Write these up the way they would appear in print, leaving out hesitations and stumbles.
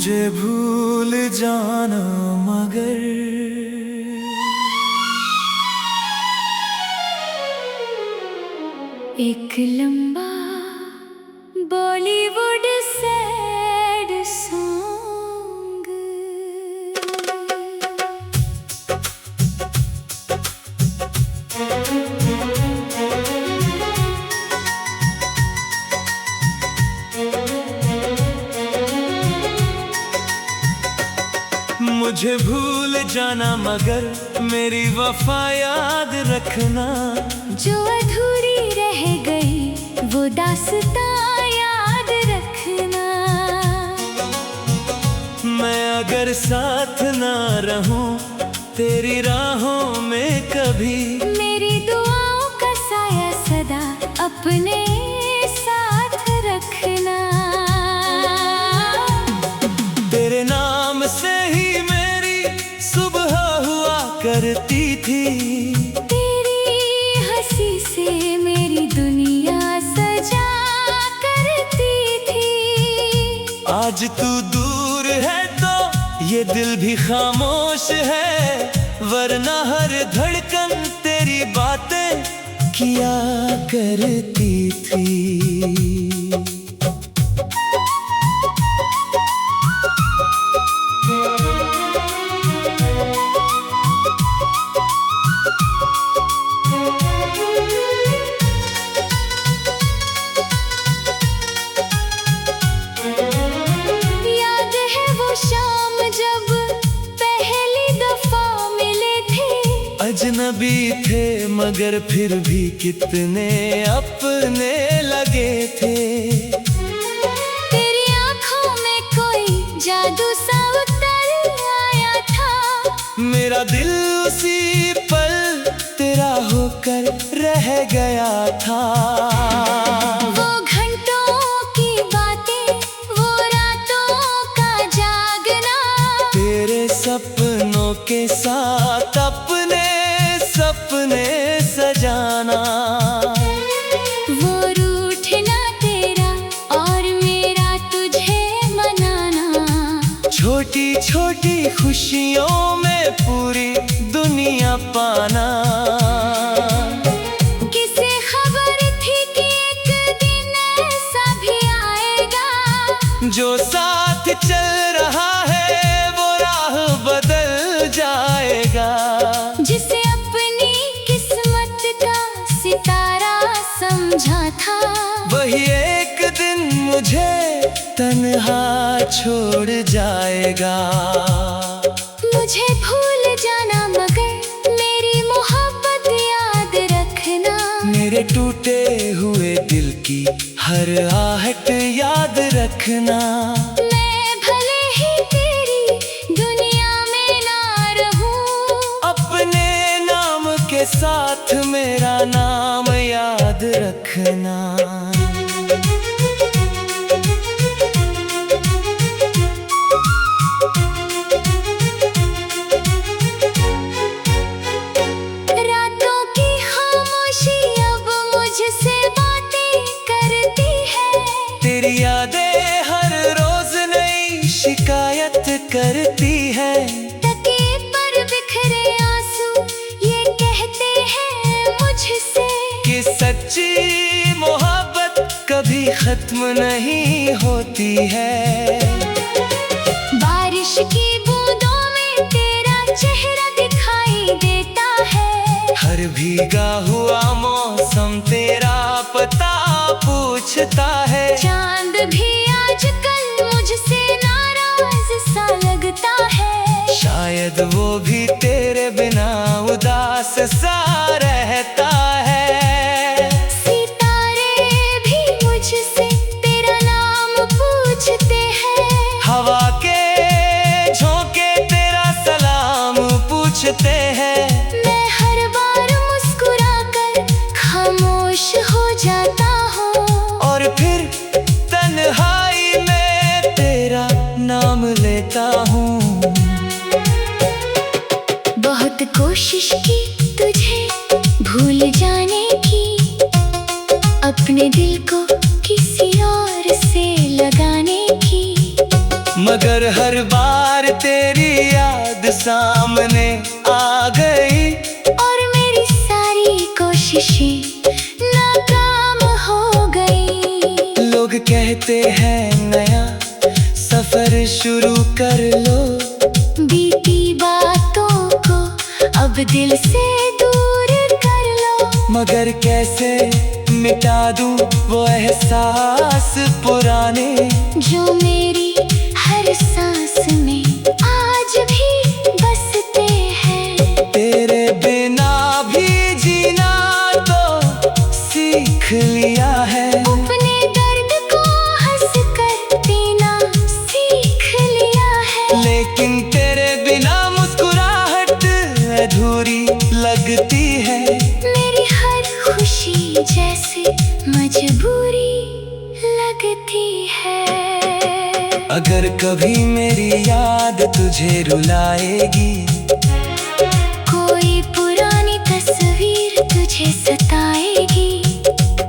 मुझे भूल जाना मगर एक लंबा बॉलीवुड सैड सॉन्ग। मुझे भूल जाना मगर मेरी वफा याद रखना। जो अधूरी रह गई वो दास्तां याद रखना। मैं अगर साथ ना रहूं तेरी राहों में कभी, मेरी दुआओं का साया सदा अपने साथ रखना। तेरे नाम से ही मेरी सुबह हुआ करती थी। तेरी हंसी से मेरी दुनिया सजा करती थी। आज तू दूर है तो ये दिल भी खामोश है, वरना हर धड़कन तेरी बातें किया करती थी। अजनबी थे मगर फिर भी कितने अपने लगे थे। तेरी आँखों में कोई जादू सा उतर आया था। मेरा दिल उसी पल तेरा होकर रह गया था। वो घंटों की बातें, वो रातों का जागना, तेरे सपनों के साथ अपने सपने सजाना। वो रूठना तेरा और मेरा तुझे मनाना। छोटी छोटी खुशियों में पूरी दुनिया पाना। किसे खबर थी कि एक दिन ऐसा भी आएगा। जो साथ चल रहा है वो राह बदल जाएगा। जिसे समझा था वही एक दिन मुझे तन्हा छोड़ जाएगा। मुझे भूल जाना मगर मेरी मोहब्बत याद रखना। मेरे टूटे हुए दिल की हर आहट याद रखना। मैं भले ही तेरी दुनिया में ना रहूं, अपने नाम के साथ मेरा नाम याद रखना। रातों की खामोशी अब मुझसे बातें करती है। तेरी यादें हर रोज नई शिकायत करती है। तकिए पर बिखरे आंसू ये कहते हैं मुझसे कि सच्ची मोहब्बत कभी खत्म नहीं होती है। बारिश की बूंदों में तेरा चेहरा दिखाई देता है। हर भीगा हुआ मौसम तेरा पता पूछता है। चांद भी आजकल मुझसे नाराज सा लगता है। शायद वो भी तेरे बिना उदास सा रहता है। हवा के झोंके तेरा सलाम पूछते हैं। मैं हर बार मुस्कुराकर खामोश हो जाता हूँ और फिर तन्हाई में तेरा नाम लेता हूँ। बहुत कोशिश की तुझे भूल जाने की, अपने दिल को किसी और से लगाने की। मगर हर बार तेरी याद सामने आ गई और मेरी सारी कोशिशें नाकाम हो गई। लोग कहते हैं नया सफर शुरू कर लो, बीती बातों को अब दिल से दूर कर लो। मगर कैसे मिटा दूं वो एहसास पुराने जो मेरी हर सांस में आज भी बसते हैं। तेरे बिना भी जीना तो सीख लिया है, अपने दर्द को हंस कर पीना सीख लिया है। लेकिन तेरे बिना मुस्कुराहट अधूरी लगती है। मेरी हर खुशी जैसे मजबूरी लगती है। अगर कभी मेरी याद तुझे रुलाएगी, कोई पुरानी तस्वीर तुझे सताएगी,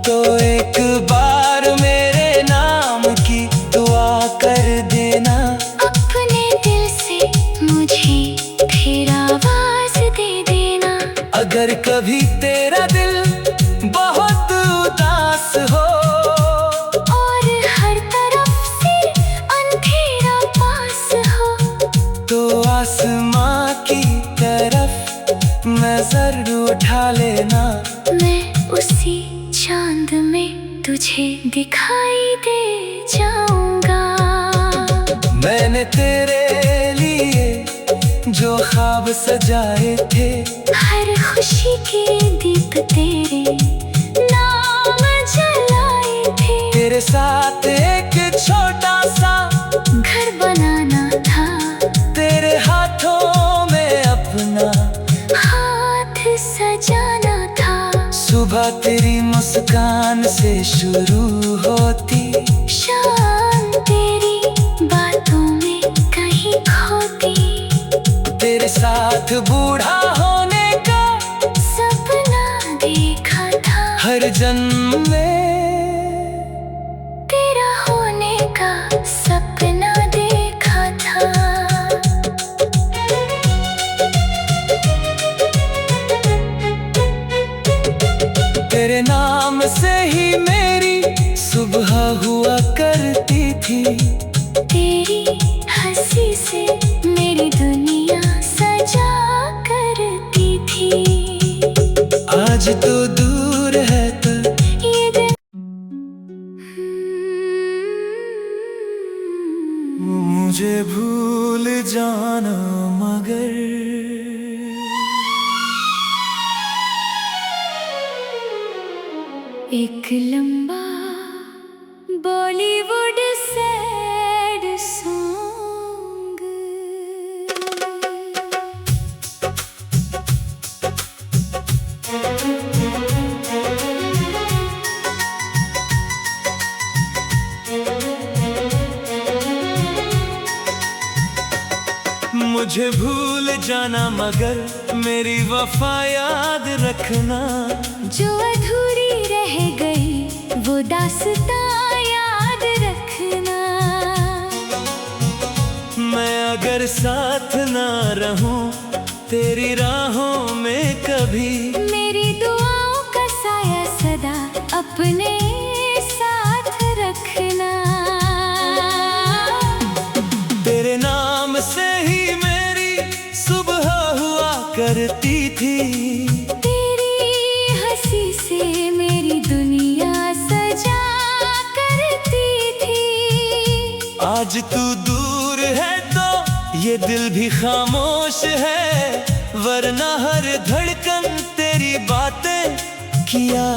तो एक बार मेरे नाम की दुआ कर देना। अपने दिल से मुझे फिर आवाज दे देना। अगर कभी तेरा दिल बहुत उदास हो और हर तरफ से अंधेरा पास हो, तो आसमां की तरफ नजर उठा लेना। मैं उसी चांद में तुझे दिखाई दे जाऊंगा। मैंने तेरे लिए जो ख्वाब सजाए थे, हर खुशी के दीप तेरे नाम जलाए थे। तेरे साथ एक छोटा सा घर बनाना था, तेरे हाथों में अपना हाथ सजाना था। सुबह तेरी मुस्कान से शुरू होती, शाम तेरी बातों में कहीं खोती। तेरे साथ बूढ़ा होने का सपना देखा था, हर जन्म में तेरा होने का सपना देखा था। तेरे नाम से ही मेरी सुबह हुआ करती थी। तेरी हंसी से मेरी दुनिया सजा करती थी। आज तो दूर है तो ये दिन मुझे भूल जाना मगर एक लंबा बॉलीवुड सैड सॉन्ग। मुझे भूल जाना मगर मेरी वफा याद रखना। जो अधूरी रह गई वो दास्तां याद रखना। मैं अगर साथ ना रहूं तेरी राहों में कभी, मेरी दुआओं का साया सदा अपने साथ रखना। तेरे नाम से ही मेरी सुबह हुआ करती थी। तेरी हंसी से मेरी दुनिया सजा करती थी। आज तू दूर है तो ये दिल भी खामोश है, वरना हर धड़कन तेरी बातें किया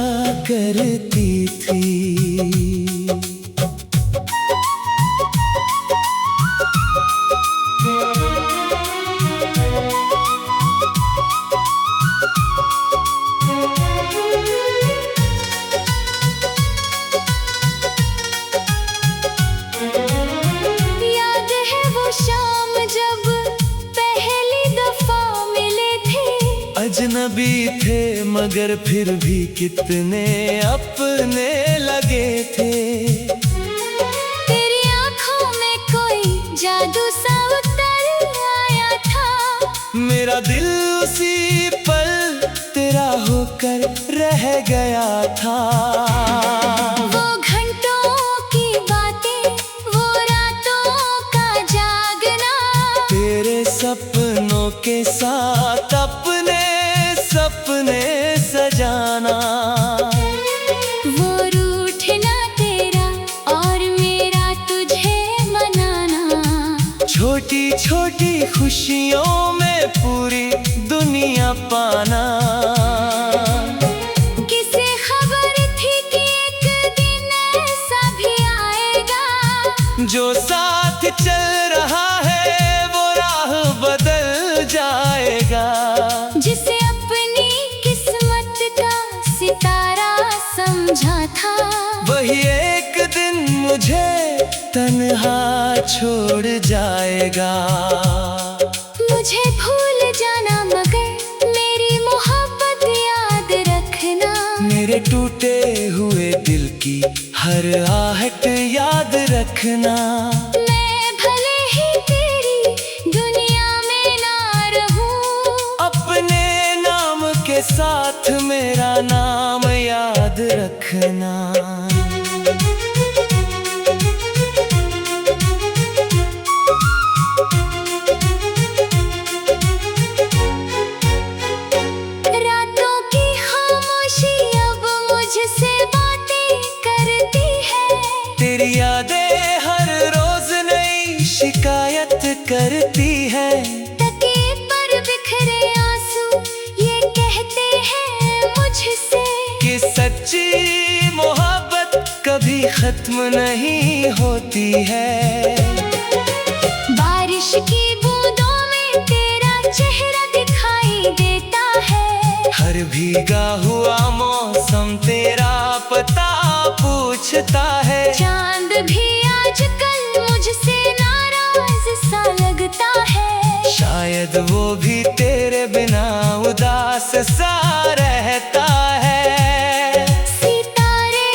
करती थी। याद है वो शाम जब पहली दफा मिले थे। अजनबी थे मगर फिर भी कितने अपने लगे थे। तेरी आंखों में कोई मेरा दिल उसी पल तेरा होकर रह गया था। वो घंटों की बातें, वो रातों का जागना, तेरे सपनों के साथ अपने सपने सजाना। वो रूठना तेरा और मेरा तुझे मनाना। छोटी छोटी खुशियों में पूरी दुनिया पाना। किसे खबर थी कि एक दिन ऐसा भी आएगा, जो साथ चल रहा है वो राह बदल जाएगा। जिसे अपनी किस्मत का सितारा समझा था, वही एक दिन मुझे तन्हा छोड़ जाएगा। मुझे भूल जाना मगर मेरी मोहब्बत याद रखना। मेरे टूटे हुए दिल की हर आहट याद रखना। मैं भले ही तेरी दुनिया में ना रहूं, अपने नाम के साथ मेरा नाम याद रखना। रातों की खामोशी अब मुझसे बातें करती है। तेरी यादें हर रोज नई शिकायत करती है। तकिए पर बिखरे आंसू ये कहते हैं मुझसे कि सच्ची मोहब्बत कभी खत्म नहीं होती है। बारिश की बूंदों में तेरा चेहरा दिखाई देता है। हर भीगा हुआ मौसम तेरा पता पूछता है। चांद भी आजकल मुझसे नाराज सा लगता है। शायद वो भी तेरे बिना उदास सा रहता है। सितारे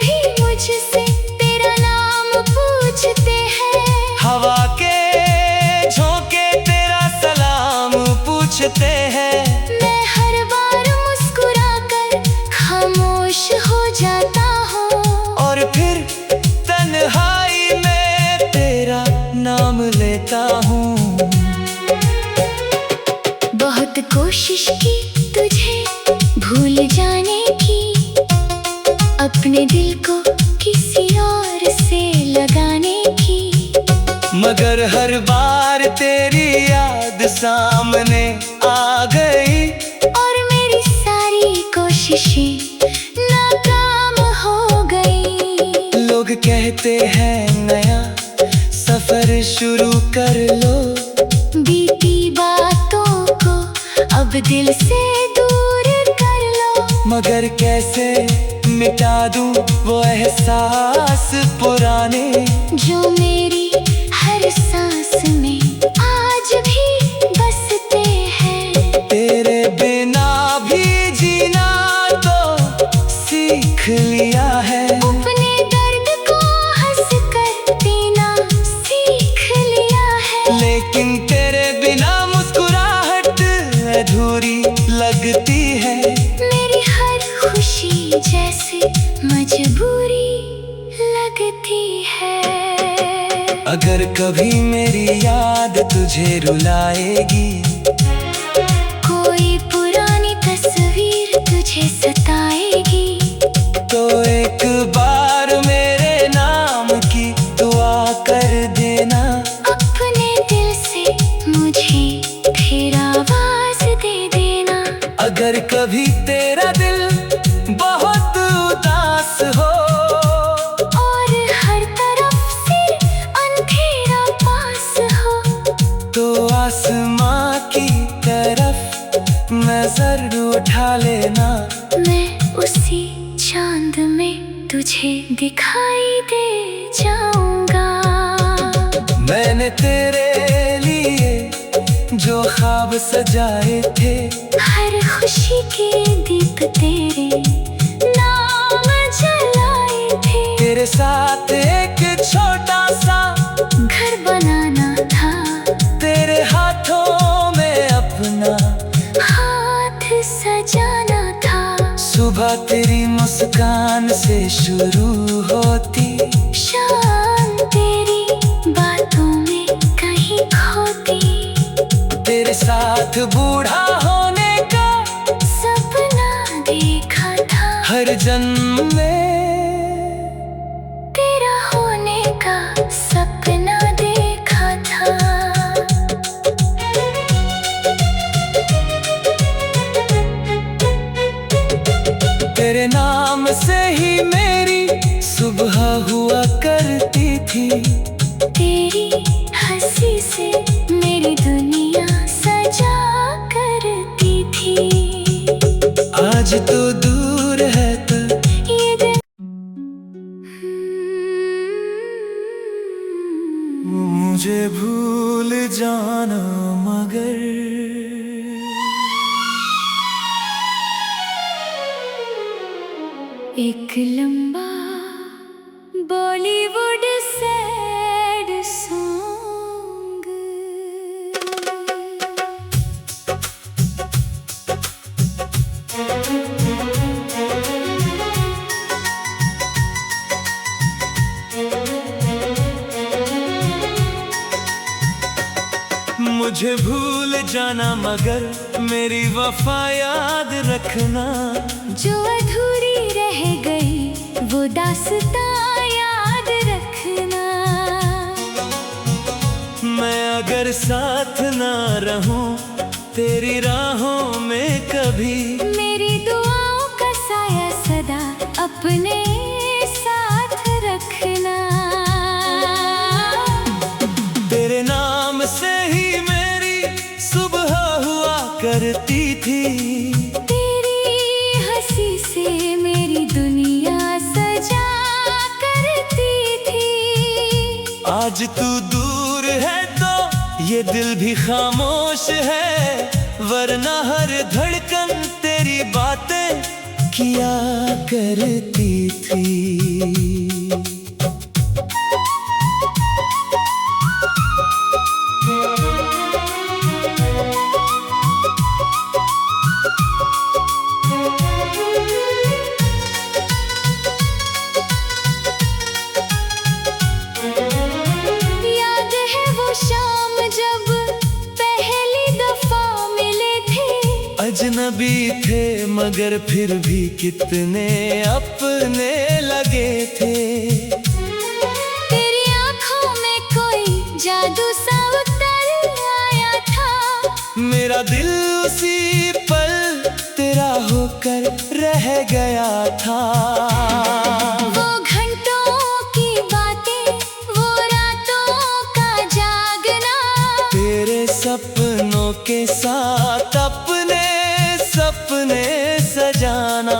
भी मुझसे तेरा नाम पूछते हैं। हवा के झोंके तेरा सलाम पूछते हैं। मैं हर बार मुस्कुराकर खामोश हो जाता हूँ, और फिर तन्हाई में तेरा नाम लेता हूँ। बहुत कोशिश की तुझे भूल जाने की, अपने दिल को किसी और से लगाने की। मगर हर बार तेरी याद सामने आ गई, और मेरी सारी कोशिशें नाकाम हो गई। लोग कहते हैं नया सफर शुरू कर लो। बीती बातों को अब दिल से दूर कर लो। मगर कैसे मिटा दूं वो एहसास पुराने, जो मेरी हर सांस में आज भी बसते हैं। तेरे बिना भी जीना तो सीख लिया है। अपने दर्द को हंस कर पीना सीख लिया है। लेकिन तेरे बिना मुस्कुराहट अधूरी लगती है। मेरी हर खुशी जैसे मजबूरी लगती है। अगर कभी मेरी याद तुझे रुलाएगी, कोई पुरानी तस्वीर तुझे सताएगी, तो एक बार मेरे नाम की दुआ कर देना। अपने दिल से मुझे फिर आवाज दे देना। अगर कभी तेरा दिल बहुत उदास हो, और हर तरफ से अंधेरा पास हो, तो आसमां की तरफ नजर उठा लेना। मैं उसी चांद में तुझे दिखाई दे जाऊंगा। मैंने तेरे लिए जो ख्वाब सजाए थे, हर खुशी के दीप तेरे नाम जलाए थे। तेरे साथ एक छोटा सा घर बनाना था, तेरे हाथों में अपना मुस्कान से शुरू होती, शाम तेरी बातों में कहीं खोती। तेरे साथ बूढ़ा होने का सपना देखा था, हर जन्म में तेरा होने का सपना देखा था। तेरे नाम से ही मेरी सुबह हुआ करती थी, तेरी हंसी से मेरी दुनिया सजा करती थी। आज तो दूर है तो ये दिन मुझे भूल जाना मगर एक लंबा बॉलीवुड सैड सॉन्ग। मुझे भूल जाना मगर मेरी वफा याद रखना, जो अधूरी रह गई वो दास्तां याद रखना। मैं अगर साथ ना रहूं तेरी राहों में कभी, मेरी दुआओं का साया सदा अपने साथ रखना। तेरे नाम से ही मेरी सुबह हुआ करती थी, तेरी हंसी से मेरी दुनिया सजा करती थी। आज तू दूर है तो ये दिल भी खामोश है, वरना हर धड़कन तेरी बातें किया करती थी। याद है वो शाम जब पहली दफा मिले थे, अजनबी थे मगर फिर भी कितने अपने लगे थे। तेरी आंखों में कोई जादू सा उतर आया था, मेरा दिल उसी पल तेरा होकर रह गया था। वो घंटों की बातें, वो रातों का जागना, तेरे सपनों के साथ अपने सपने सजाना।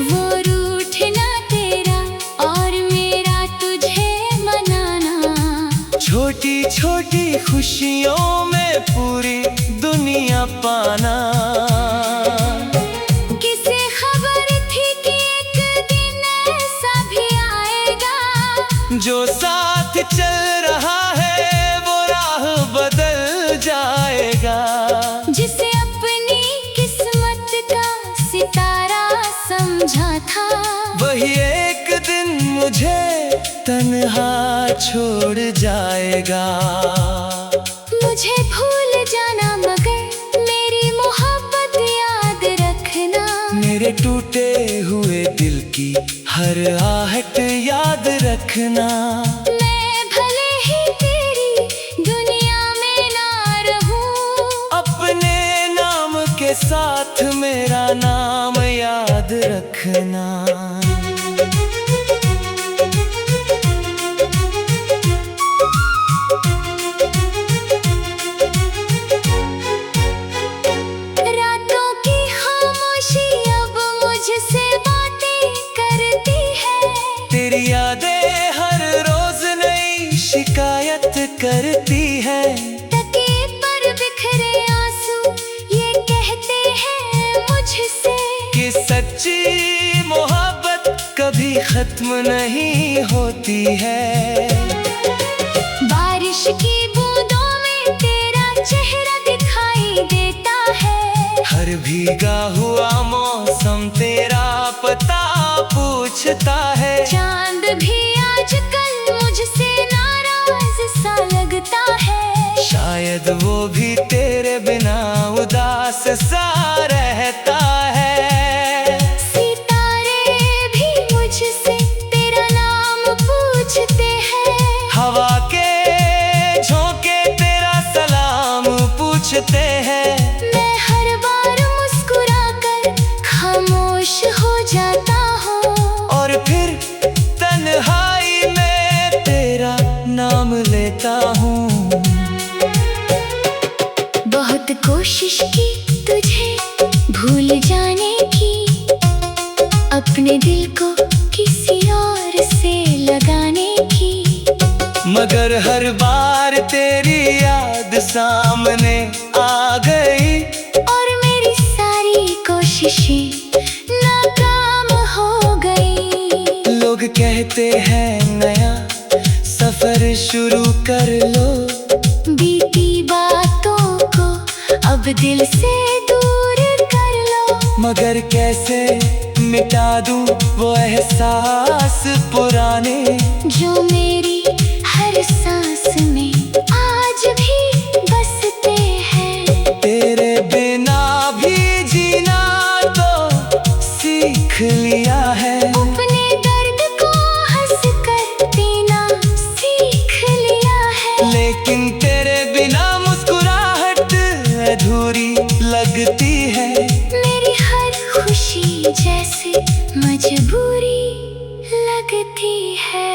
वो रूठना तेरा और मेरा तुझे मनाना। छोटी छोटी खुशियों में पूरी दुनिया पाना। किसे खबर थी कि एक दिन ऐसा भी आएगा, जो साथ चल रहा है वो राह बदल जाएगा। जिसे अपनी किस्मत का सितारा समझा था, वही एक दिन मुझे तन्हा छोड़ जाएगा। मुझे भूल जाना मगर मेरी मोहब्बत याद रखना। मेरे टूटे हुए दिल की हर आहट याद रखना। मैं भले ही तेरी दुनिया में ना रहूं, अपने नाम के साथ मेरा नाम याद रखना। रातों की खामोशी अब मुझसे बातें करती है, तेरी यादें हर रोज नई शिकायत करती है। तकिए पर बिखरे आंसू ये कहते हैं मुझसे कि सच्ची मोहब्बत कभी खत्म नहीं होती है। बारिश की बूंदों में तेरा चेहरा दिखाई देता है, हर भीगा हुआ मौसम तेरा पूछता है। चांद भी आजकल मुझसे नाराज सा लगता है। शायद वो भी तेरे बिना उदास सा रहता है। सितारे भी मुझसे तेरा नाम पूछते हैं। हवा के झोंके तेरा सलाम पूछते हैं। मैं हर बार मुस्कुराकर खामोश हो जाता हूँ। और फिर तन्हाई में तेरा नाम लेता हूँ। बहुत कोशिश की तुझे भूल जाने की, अपने दिल को किसी और से लगाने की। मगर हर बार तेरी याद सामने आ गई। और मेरी सारी कोशिशें नाकाम हो गई। लोग कहते हैं नया सफर शुरू कर लो। बीती बातों को अब दिल से दूर कर लो। मगर कैसे मिटा दूं वो एहसास पुराने, जो मेरी हर सांस में आज भी बसते हैं। तेरे बिना भी जीना तो सीख लिया है। अपने दर्द को हंसकर पीना सीख लिया है। लेकिन तेरे बिना मुस्कुराहट अधूरी लगती है। मेरी हर खुशी जैसे मजबूरी लगती है।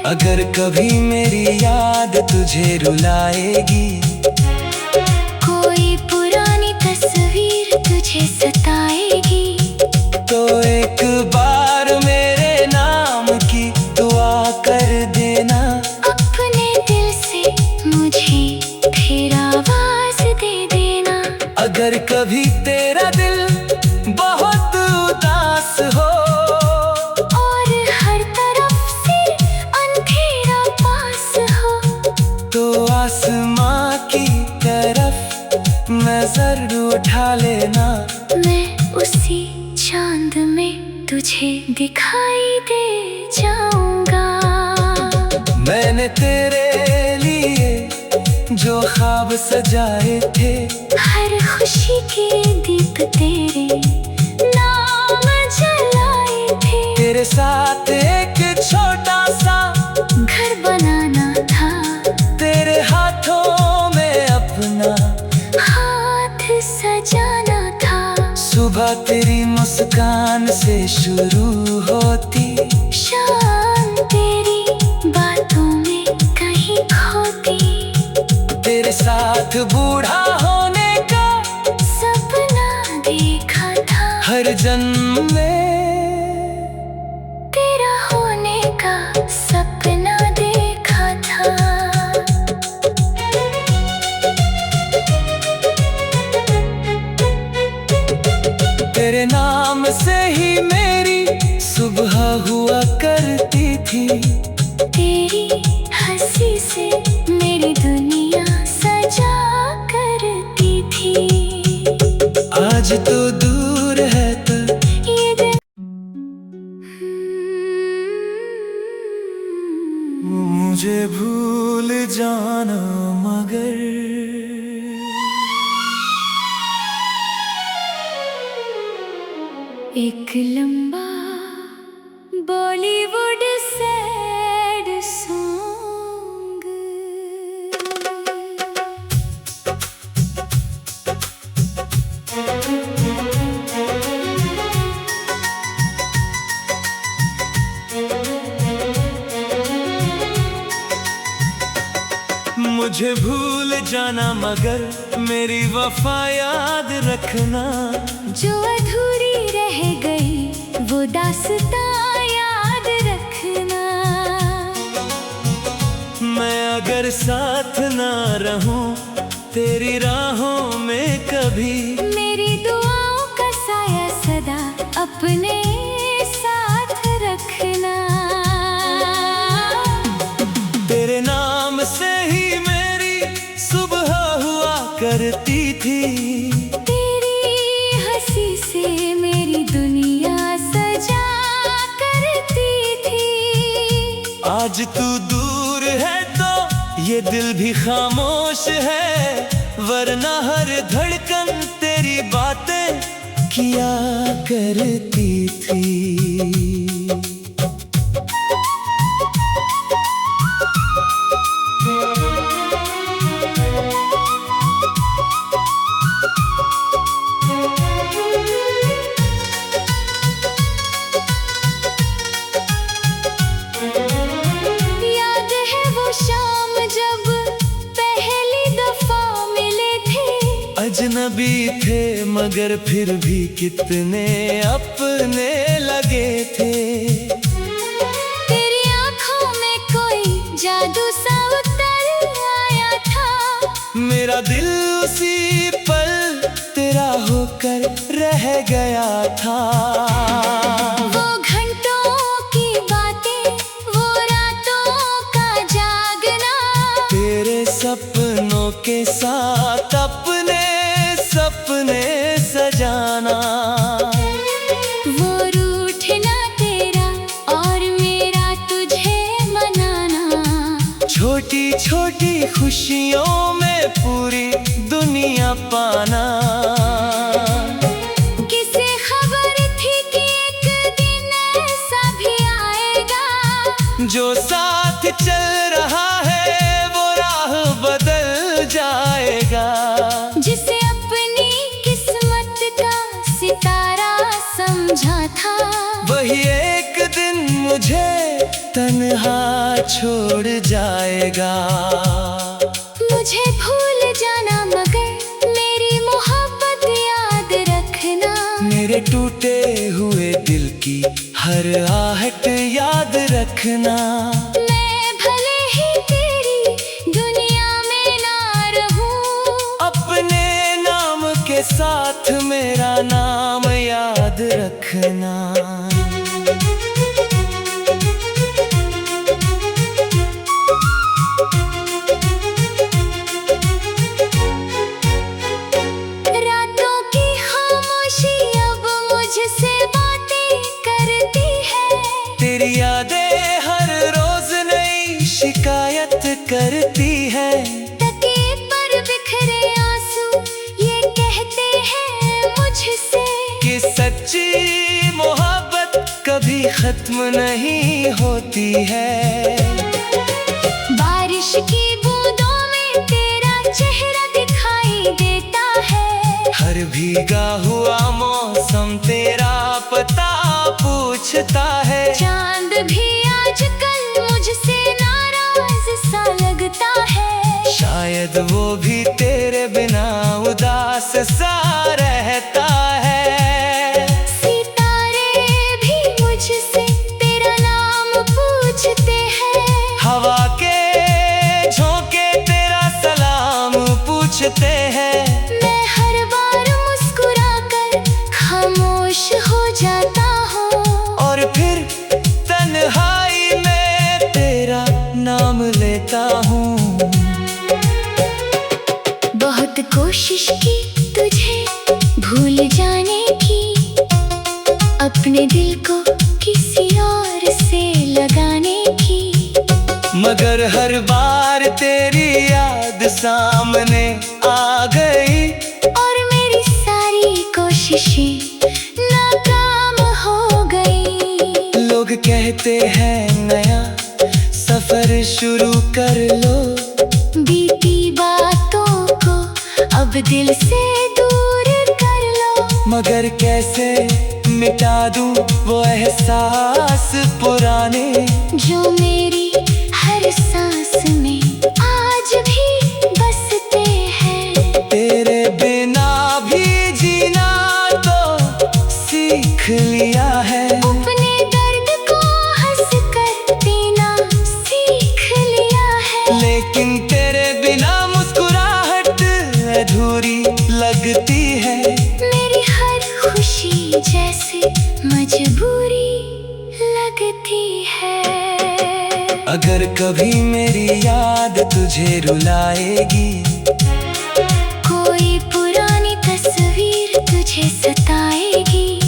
अगर कभी मेरी याद तुझे रुलाएगी, कोई पुरानी तस्वीर तुझे सताएगी, तो एक बार मेरे नाम की दुआ कर देना। अपने दिल से मुझे फिर आवाज दे देना। अगर कभी तेरा दिल बहुत उदास हो और हर तरफ से अंधेरा पास हो, तो आसमां की तरफ नजर उठा लेना। मैं उसी चांद में तुझे दिखाई दे जाऊंगा। मैंने तेरे लिए जो ख्वाब सजाए थे, हर खुशी के दीप तेरे नाम जलाए थे। तेरे साथ एक छोटा सा घर बनाना था, तेरे हाथों में अपना हाथ सजाना था। सुबह तेरी मुस्कान से शुरू होती, शाम तेरी बातों में कहीं खोती। तेरे साथ बूढ़ा होने का सपना देखा था, हर जन्म में तेरा होने का सपना देखा था। तेरे नाम से ही मेरी सुबह हुआ करती थी। तेरी हंसी से मेरी दुनिया सजा करती थी। आज तो दूर है तो ये दिन मुझे भूल जाना मगर एक लंबा बॉलीवुड सैड सॉन्ग। मुझे भूल जाना मगर मेरी वफा याद रखना। जो अधूरी रह गई वो दास्तां याद रखना। मैं अगर साथ ना रहूं तेरी राहों में कभी, मेरी दुआओं का साया सदा अपने साथ रखना। तेरे नाम से ही मेरी सुबह हुआ करती थी। तेरी हंसी से मेरी दुनिया सजा आज तू दूर है तो ये दिल भी खामोश है, वरना हर धड़कन तेरी बातें किया करती थी। अजनबी थे मगर फिर भी कितने अपने लगे थे। तेरी आंखों में कोई जादू सा उतर आया था, मेरा दिल उसी पल तेरा होकर रह गया था। वो घंटों की बातें, वो रातों का जागना, तेरे सपनों के साथ अपने सपने सजाना। वो रूठना तेरा और मेरा तुझे मनाना, छोटी छोटी खुशियों में पूरी दुनिया पाना। किसे खबर थी कि एक दिन ऐसा भी आएगा, जो साथ चल रहा है वो राह बदल जाएगा। जिसे अपनी किस्मत का सितारा समझा था, वही एक दिन मुझे तन्हा छोड़ जाएगा। मुझे भूल जाना मगर मेरी मोहब्बत याद रखना, मेरे टूटे हुए दिल की हर आहट याद रखना। मैं भले ही तेरी दुनिया में ना रहूं, अपने नाम के साथ मेरा नाम याद रखना। रातों की खामोशी अब मुझसे बातें करती है, तेरी यादें हर रोज नई शिकायत करती है। तकिए पर बिखरे आंसू ये कहते हैं मुझसे कि सच्ची मोहब्बत कभी खत्म नहीं होती है। बारिश की बूंदों में तेरा चेहरा दिखाई देता है, हर भीगा हुआ मौसम तेरा पता पूछता है। चांद भी आजकल मुझसे नाराज सा लगता है, शायद वो भी तेरे बिना उदास सा रहता है। सितारे भी मुझसे तेरा नाम पूछते हैं, हवा के झोंके तेरा सलाम पूछते हैं। मैं हर बार मुस्कुराकर खामोश हो जाता हूँ, और फिर तन्हाई में तेरा नाम लेता हूँ। बहुत कोशिश की तुझे भूल जाने की, अपने दिल को किसी और से लगाने की, मगर हर बार तेरी याद सामने आ गई, और मेरी सारी कोशिशें नाकाम हो गई। लोग कहते हैं नया सफर शुरू कर लो, बीती बातों को अब दिल से दूर कर लो, मगर कैसे मिटा दूं वो एहसास पुराने, जो मेरी हर सांस में आज भी बसते हैं। तेरे बिना भी जीना तो सीख लिया है, अपने दर्द को हंसकर पीना सीख लिया है, लेकिन तेरे बिना मुस्कुराहट अधूरी लगती है। मेरी हर खुशी जैसे मजबूरी लगती है। अगर कभी मेरी याद तुझे रुलाएगी, कोई पुरानी तस्वीर तुझे सताएगी,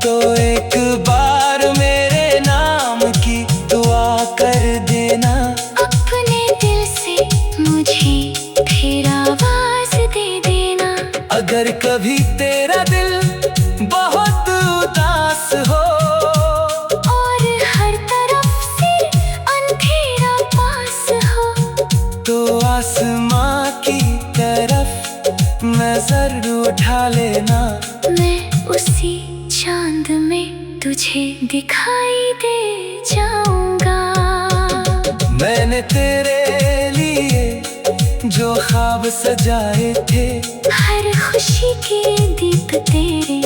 तो एक बार मेरे नाम की दुआ कर दे। दिखाई दे जाऊंगा। मैंने तेरे लिए जो ख्वाब सजाए थे, हर खुशी के दीप तेरे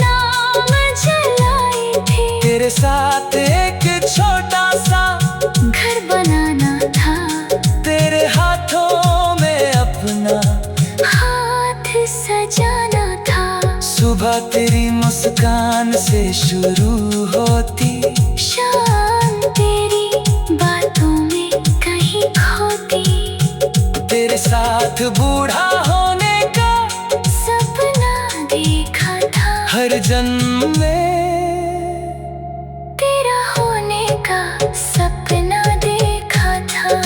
नाम जलाए थे। तेरे साथ एक छोटा सा घर बनाना था, तेरे हाथों में अपना हाथ सजाना था। सुबह तेरी मुस्कान से शुरू होती, शाम तेरी बातों में कहीं खोती। तेरे साथ बूढ़ा होने का सपना देखा था, हर जन्म में तेरा होने का सपना देखा था।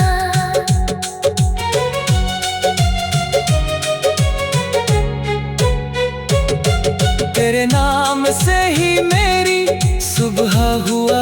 तेरे नाम से ही मेरी सुबह हुआ